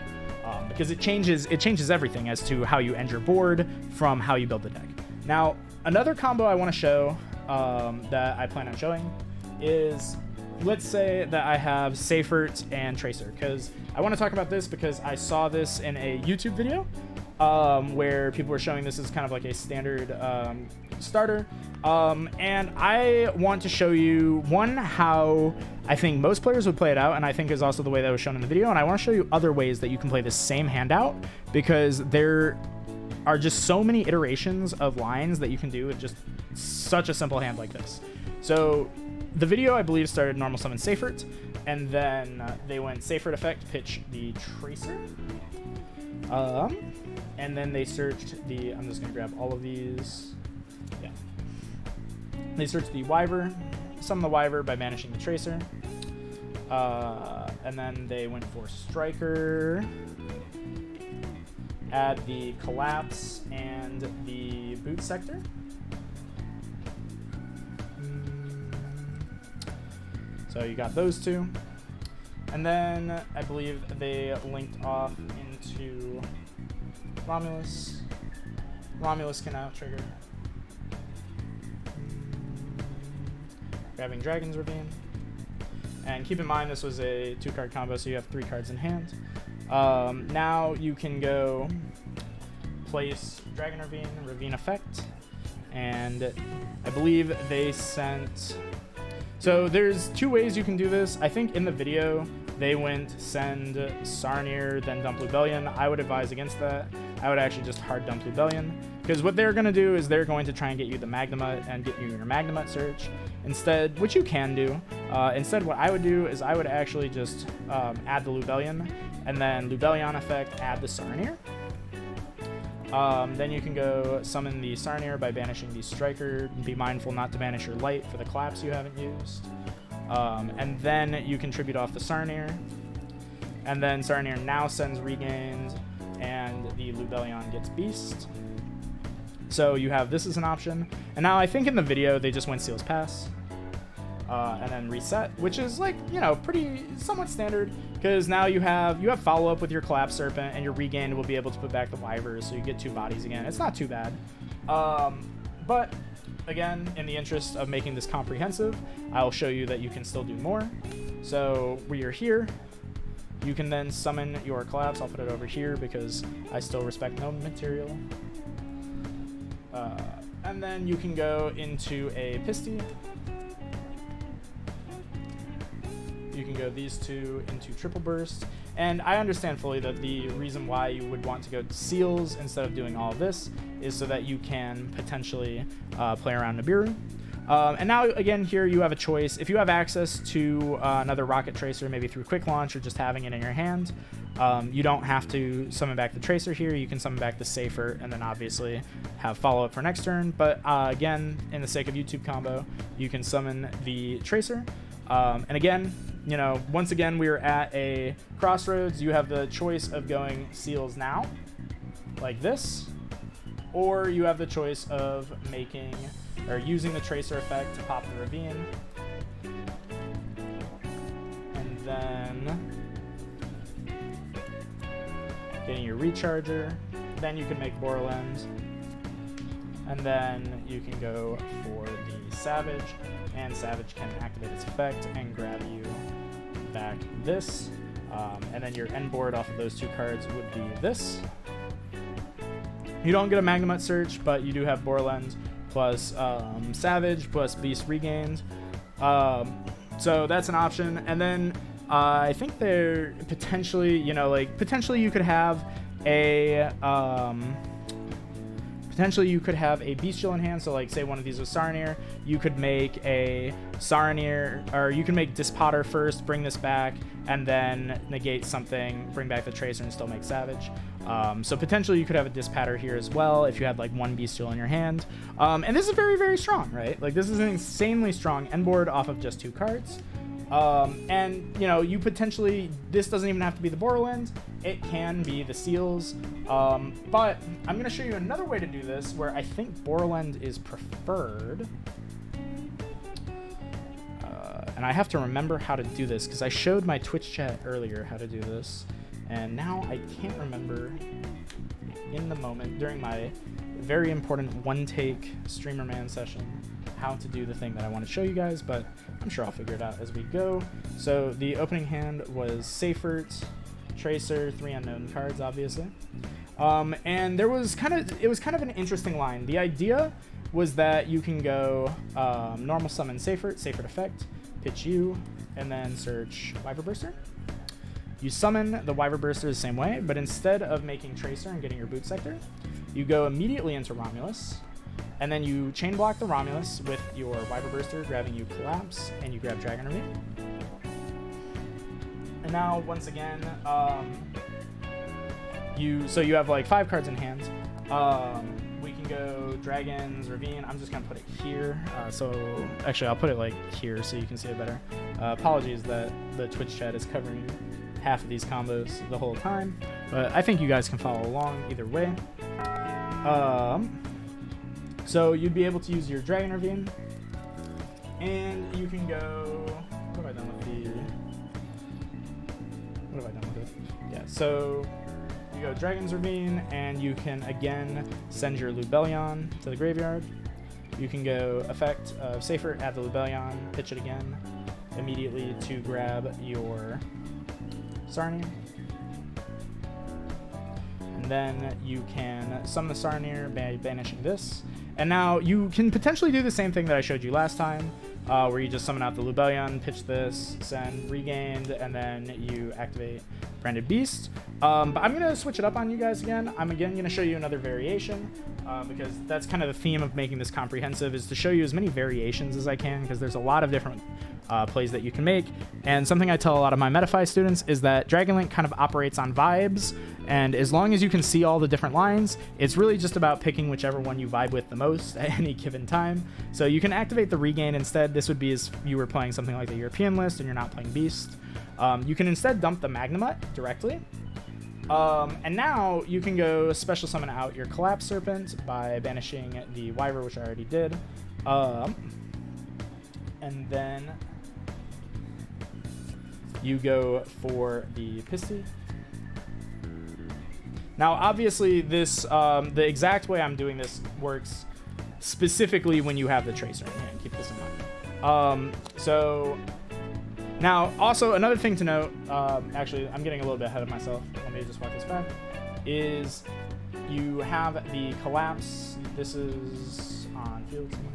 because it changes everything as to how you end your board from how you build the deck. Now, another combo I want to show that I plan on showing is, let's say that I have Seifert and Tracer, because I want to talk about this because I saw this in a YouTube video where people were showing this as kind of like a standard starter. And I want to show you, one, how I think most players would play it out, and I think is also the way that was shown in the video. And I want to show you other ways that you can play the same hand out, because there are just so many iterations of lines that you can do with just such a simple hand like this. So the video, I believe, started normal summon Seifert, and then they went Seifert effect, pitch the Tracer. And then they searched the, I'm just going to grab all of these. Yeah. They searched the Wyver, summon the Wyver by banishing the Tracer. And then they went for Striker, add the Collapse and the Boot Sector. So you got those two. And then I believe they linked off into Romulus. Romulus can now trigger. Grabbing Dragon's Ravine. And keep in mind this was a 2-card combo, so you have 3 cards in hand. Now you can go place Dragon Ravine, Ravine effect, and I believe they sent... So there's 2 ways you can do this. I think in the video they went send Sarnier, then dump Lubellion. I would advise against that. I would actually just hard dump Lubellion, because what they're going to do is they're going to try and get you the Magnamut and get you your Magnamut search instead, which you can do. Instead, what I would do is I would actually just add the Lubellion, and then Lubellion effect, add the Sarnier. Then you can go summon the Sarnier by banishing the Striker. Be mindful not to banish your Light for the Collapse you haven't used. And then you can tribute off the Sarnier. And then Sarnier now sends Regained, and the Lubellion gets Beast. So you have this as an option. And now I think in the video they just went Seal's Pass. And then reset, which is like, you know, pretty somewhat standard, because now you have follow-up with your Collapse Serpent, and your Regained will be able to put back the Wyvers, so you get 2 bodies again. It's not too bad. But again, in the interest of making this comprehensive, I'll show you that you can still do more. So we are here. You can then summon your Collapse. I'll put it over here because I still respect no material. And then you can go into a Pisty. You can go these 2 into Triple Burst. And I understand fully that the reason why you would want to go to Seals instead of doing all of this is so that you can potentially play around Nibiru. And now, again, here you have a choice. If you have access to another Rocket Tracer, maybe through Quick Launch or just having it in your hand, you don't have to summon back the Tracer here. You can summon back the Seifert and then obviously have follow-up for next turn. But again, in the sake of YouTube combo, you can summon the Tracer. And again, you know, once again, we are at a crossroads. You have the choice of going Seals now, like this, or you have the choice of making or using the Tracer effect to pop the Ravine, and then getting your Recharger. Then you can make Borland, and then you can go for the Savage, and Savage can activate its effect and grab you back this. And then your end board off of those 2 cards would be this. You don't get a Magnamut search, but you do have Borland plus Savage plus Beast Regained. So that's an option. And then I think there potentially, you know, like potentially you could have a Bestial in hand. So like say one of these was Sarnier, you could make a Sarnier, or you can make Dispotter first, bring this back, and then negate something, bring back the Tracer, and still make Savage. So potentially you could have a Dispatter here as well if you had like 1 Bestial in your hand. And this is very, very strong, right? Like this is an insanely strong end board off of just 2 cards. And you know, you potentially, this doesn't even have to be the Borland, it can be the Seals, but I'm going to show you another way to do this where I think Borland is preferred, and I have to remember how to do this because I showed my Twitch chat earlier how to do this, and now I can't remember in the moment during my very important one-take streamer man session, how to do the thing that I want to show you guys, but I'm sure I'll figure it out as we go. So the opening hand was Seifert, Tracer, 3 unknown cards, obviously. And it was kind of an interesting line. The idea was that you can go normal summon Seifert effect, pitch you, and then search Wyver Burster. You summon the Wyver Burster the same way, but instead of making Tracer and getting your boot sector, you go immediately into Romulus, and then you chain block the Romulus with your Wyver Burster, grabbing you Collapse, and you grab Dragon Ravine. And now, once again, you have like 5 cards in hand. We can go Dragon's Ravine. I'm just gonna put it here. So actually, I'll put it like here so you can see it better. Apologies that the Twitch chat is covering half of these combos the whole time, but I think you guys can follow along either way. So you'd be able to use your Dragon Ravine, and you can go. What have I done with it? Yeah. So you go Dragon's Ravine, and you can again send your Lubellion to the graveyard. You can go effect of Safer, add the Lubellion, pitch it again immediately to grab your Sarnier. And then you can summon the Sarnier by banishing this. And now you can potentially do the same thing that I showed you last time, where you just summon out the Lubellion, pitch this, send Regained, and then you activate Branded Beast. But I'm going to switch it up on you guys again. I'm again going to show you another variation, because that's kind of the theme of making this comprehensive, is to show you as many variations as I can, because there's a lot of different plays that you can make. And something I tell a lot of my Metaphy students is that Dragon Link kind of operates on vibes, and as long as you can see all the different lines, it's really just about picking whichever one you vibe with the most at any given time. So you can activate the Regain instead. This would be as you were playing something like the European list and you're not playing Beast. You can instead dump the Magnamut directly. And now you can go special summon out your Collapse Serpent by banishing the Wyver, which I already did. And then you go for the Pisty. Now, obviously, this the exact way I'm doing this works specifically when you have the Tracer in hand. Keep this in mind. So now, also another thing to note, actually, I'm getting a little bit ahead of myself. Let me just walk this back. Is you have the Collapse. This is on field somewhere.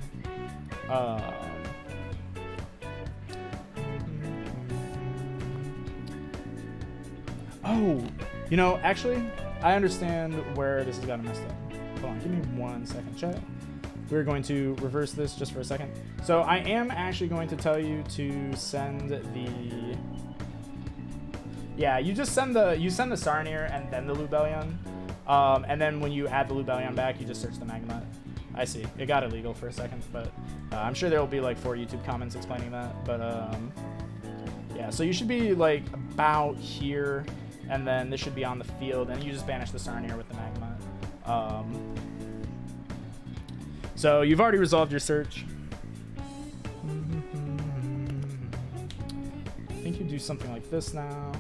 Oh, you know, actually, I understand where this has gotten messed up. Hold on, give me 1 second, chat. We're going to reverse this just for a second. So I am actually going to tell you to send the... Yeah, you just send the Sarnier and then the Lubellion. And then when you add the Lubellion back, you just search the Magnamut. I see. It got illegal for a second, but I'm sure there will be like 4 YouTube comments explaining that. But yeah, so you should be like about here, and then this should be on the field, and you just banish the Sarnier with the Magnamut. So you've already resolved your search. I think you do something like this now.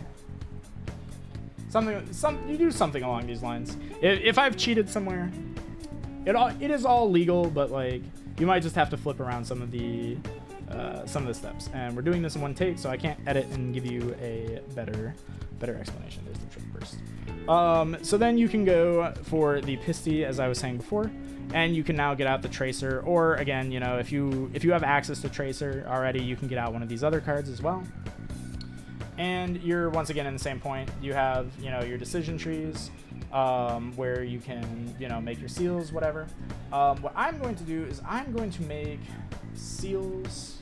You do something along these lines. If I've cheated somewhere, it is all legal, but like you might just have to flip around some of the steps. And we're doing this in one take, so I can't edit and give you a better explanation. There's the trick burst. So then you can go for the Pisty, as I was saying before, and you can now get out the Tracer, or again, you know, if you have access to Tracer already, you can get out one of these other cards as well. And you're once again in the same point. You have, you know, your decision trees, where you can, you know, make your seals, whatever. What I'm going to do is I'm going to make seals.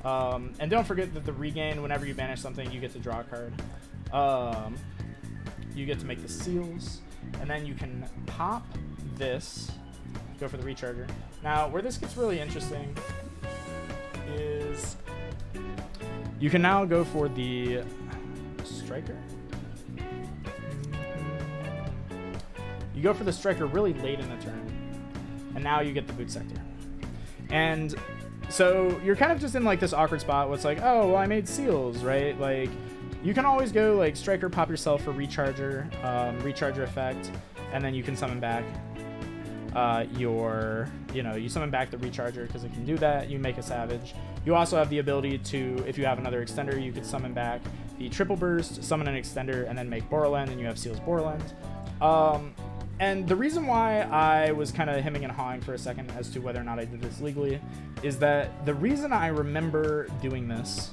And don't forget that the Regain, whenever you banish something, you get to draw a card. You get to make the seals, and then you can pop this, go for the Recharger. Now, where this gets really interesting is you can now go for the Striker. You go for the Striker really late in the turn, and now you get the Boot Sector. And so you're kind of just in like this awkward spot where it's like, oh, well, I made seals, right? Like, you can always go like Striker, pop yourself for Recharger, Recharger effect, and then you can summon back. you summon back the recharger because it can do that. You make a savage. You also have the ability to, if you have another extender, you could summon back the triple burst, summon an extender, and then make Borland, and you have Seal's Borland. And the reason why I was kind of hemming and hawing for a second as to whether or not I did this legally is that the reason I remember doing this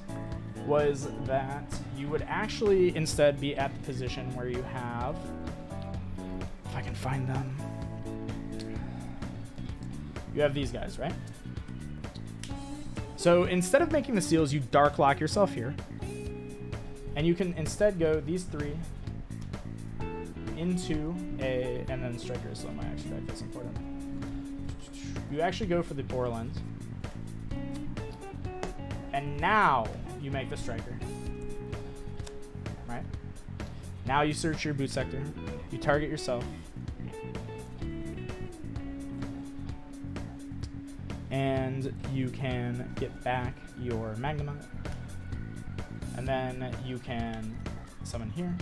was that you would actually instead be at the position where you have, if I can find them, you have these guys, right? So instead of making the seals, you dark lock yourself here, and you can instead go these three into a, and then striker is slow my extra deck, that's important. You actually go for the Borland, and now you make the striker, right? Now you search your boot sector, you target yourself, and you can get back your Magnum, and then you can summon here.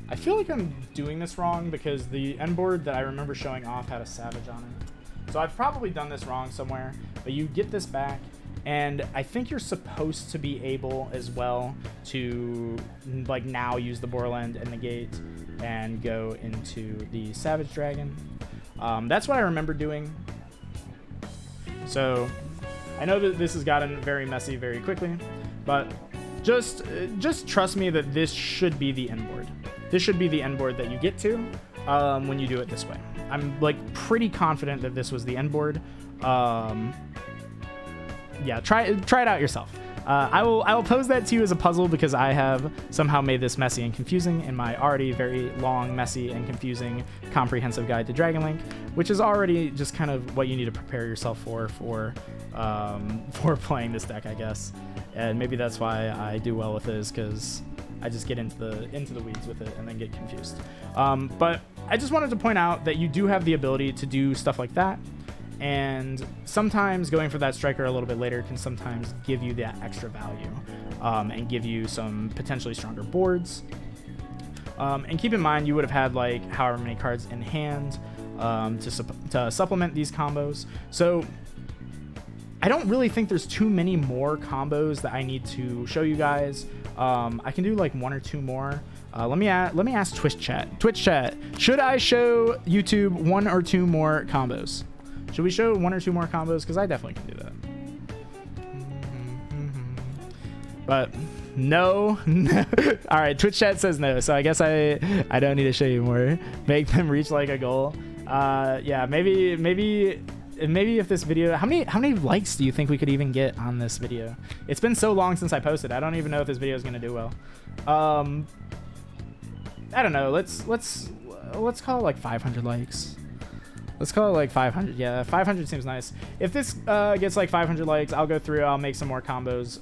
I feel like I'm doing this wrong because the end board that I remember showing off had a Savage on it. So I've probably done this wrong somewhere, but you get this back, and I think you're supposed to be able as well to like now use the Borland and negate and go into the Savage Dragon. That's what I remember doing. So I know that this has gotten very messy very quickly, but just trust me that this should be the end board. This should be the end board that you get to when you do it this way. I'm like pretty confident that this was the end board. Yeah, try it out yourself. I will pose that to you as a puzzle because I have somehow made this messy and confusing in my already very long, messy, and confusing comprehensive guide to Dragon Link, which is already just kind of what you need to prepare yourself for playing this deck, I guess. And maybe that's why I do well with this, because I just get into the weeds with it and then get confused. But I just wanted to point out that you do have the ability to do stuff like that. And sometimes going for that striker a little bit later can sometimes give you that extra value and give you some potentially stronger boards. And keep in mind, you would have had like however many cards in hand to supplement these combos. So I don't really think there's too many more combos that I need to show you guys. I can do like one or two more. Let me ask Twitch chat. Twitch chat, should I show YouTube one or two more combos? Should we show one or two more combos? Because I definitely can do that. But no. All right, Twitch chat says no, so I guess I don't need to show you more. Make them reach like a goal. Yeah, maybe if this video, how many likes do you think we could even get on this video? It's been so long since I posted. I don't even know if this video is gonna do well. I don't know. Let's call it like 500 likes. Let's call it like 500. Yeah, 500 seems nice. If this gets like 500 likes, I'll go through. I'll make some more combos.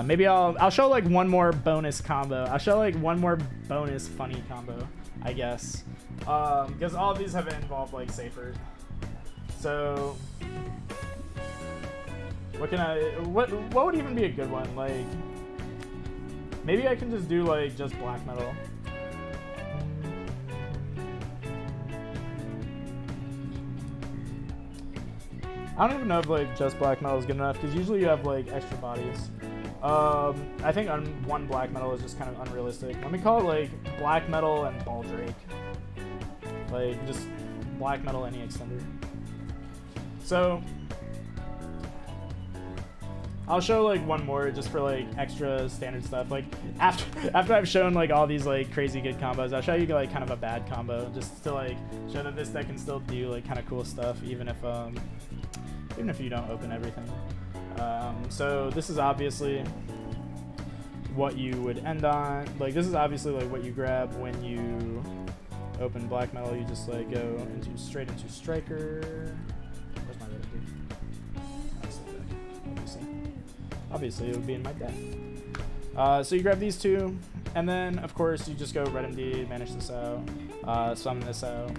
Maybe I'll show like one more bonus combo. I'll show like one more bonus funny combo, I guess. Because all of these have involved like safer. So what would even be a good one? Like maybe I can just do like just black metal. I don't even know if like just black metal is good enough because usually you have like extra bodies. I think on one black metal is just kind of unrealistic. Let me call it like black metal and Baldrake. Like just black metal any extender. So I'll show like one more just for like extra standard stuff. Like after I've shown like all these like crazy good combos, I'll show you like kind of a bad combo just to like show that this deck can still do like kind of cool stuff even if you don't open everything. So this is obviously what you would end on. Like this is obviously like what you grab when you open black metal. You just like go straight into striker. Where's my red deck? Obviously it would be in my deck. So you grab these two, and then of course you just go red MD, manage this out, summon this out,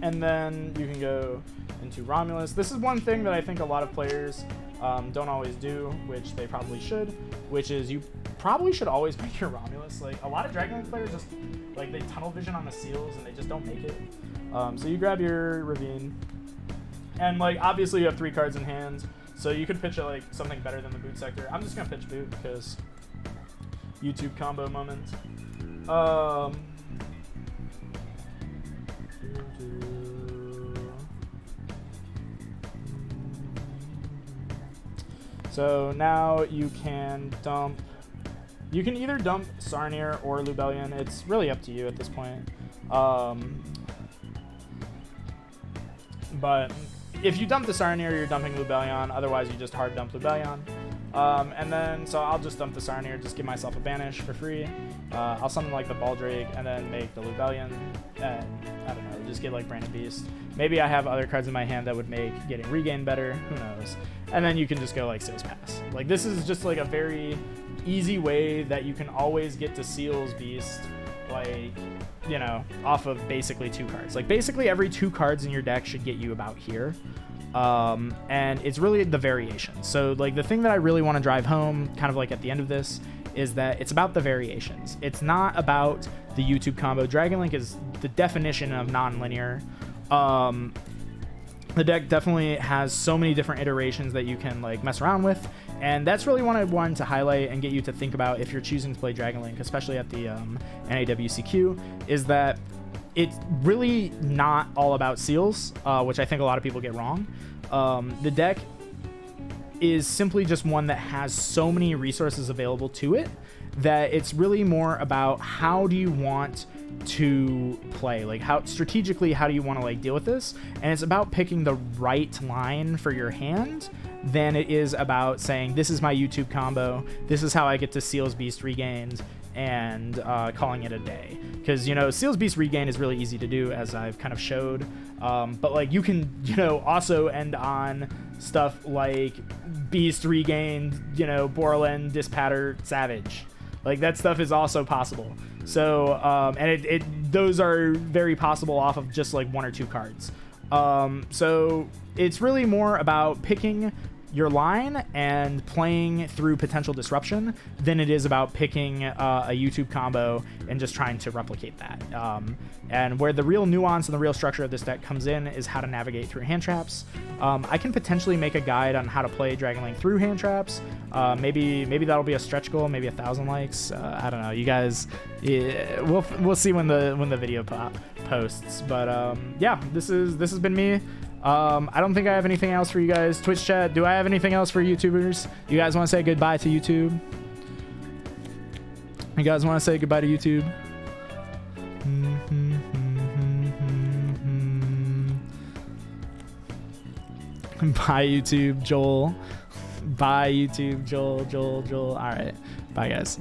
and then you can go into Romulus. This is one thing that I think a lot of players don't always do, which they probably should, which is you probably should always make your Romulus. Like, a lot of Dragon Link players just, like, they tunnel vision on the seals and they just don't make it. So you grab your Ravine, and, like, obviously you have 3 cards in hand, so you could pitch like something better than the Boot Sector. I'm just gonna pitch Boot because YouTube combo moment. So now you can dump. You can either dump Sarnier or Lubellion. It's really up to you at this point. But if you dump the Sarnier, you're dumping Lubellion. Otherwise, you just hard dump Lubellion. And then, so I'll just dump the Sarnier, just give myself a banish for free. I'll summon like the Baldrake and then make the Lubellion. And I don't know, just get like Branded Beast. Maybe I have other cards in my hand that would make getting Regain better. Who knows? And then you can just go like Seals Pass. Like, this is just like a very easy way that you can always get to Seals Beast, like, you know, off of basically 2 cards. Like, basically every 2 cards in your deck should get you about here. And it's really the variations. So, like, the thing that I really want to drive home, kind of like at the end of this, is that it's about the variations. It's not about the YouTube combo. Dragon Link is the definition of non-linear. The deck definitely has so many different iterations that you can like mess around with, and that's really what I wanted to highlight and get you to think about if you're choosing to play Dragon Link, especially at the NAWCQ, is that it's really not all about seals, which I think a lot of people get wrong. The deck is simply just one that has so many resources available to it that it's really more about how do you want to play, like how strategically, how do you want to like deal with this, and it's about picking the right line for your hand than it is about saying this is my YouTube combo, this is how I get to Seals Beast Regained, and calling it a day. Because, you know, Seals Beast Regain is really easy to do, as I've kind of showed, but like you can, you know, also end on stuff like Beast Regained, you know, Borland, Dispatter, Savage. Like, that stuff is also possible. So, and those are very possible off of just like 1 or 2 cards. So it's really more about picking your line and playing through potential disruption than it is about picking a YouTube combo and just trying to replicate that. And where the real nuance and the real structure of this deck comes in is how to navigate through hand traps. I can potentially make a guide on how to play Dragon Link through hand traps. Maybe that'll be a stretch goal, maybe 1,000 likes. I don't know, you guys. Yeah, we'll see when the video posts. But yeah, this has been me. I don't think I have anything else for you guys. Twitch chat, do I have anything else for YouTubers? You guys want to say goodbye to YouTube? You guys want to say goodbye to YouTube? Bye YouTube, Joel. Bye YouTube, Joel. All right, bye guys.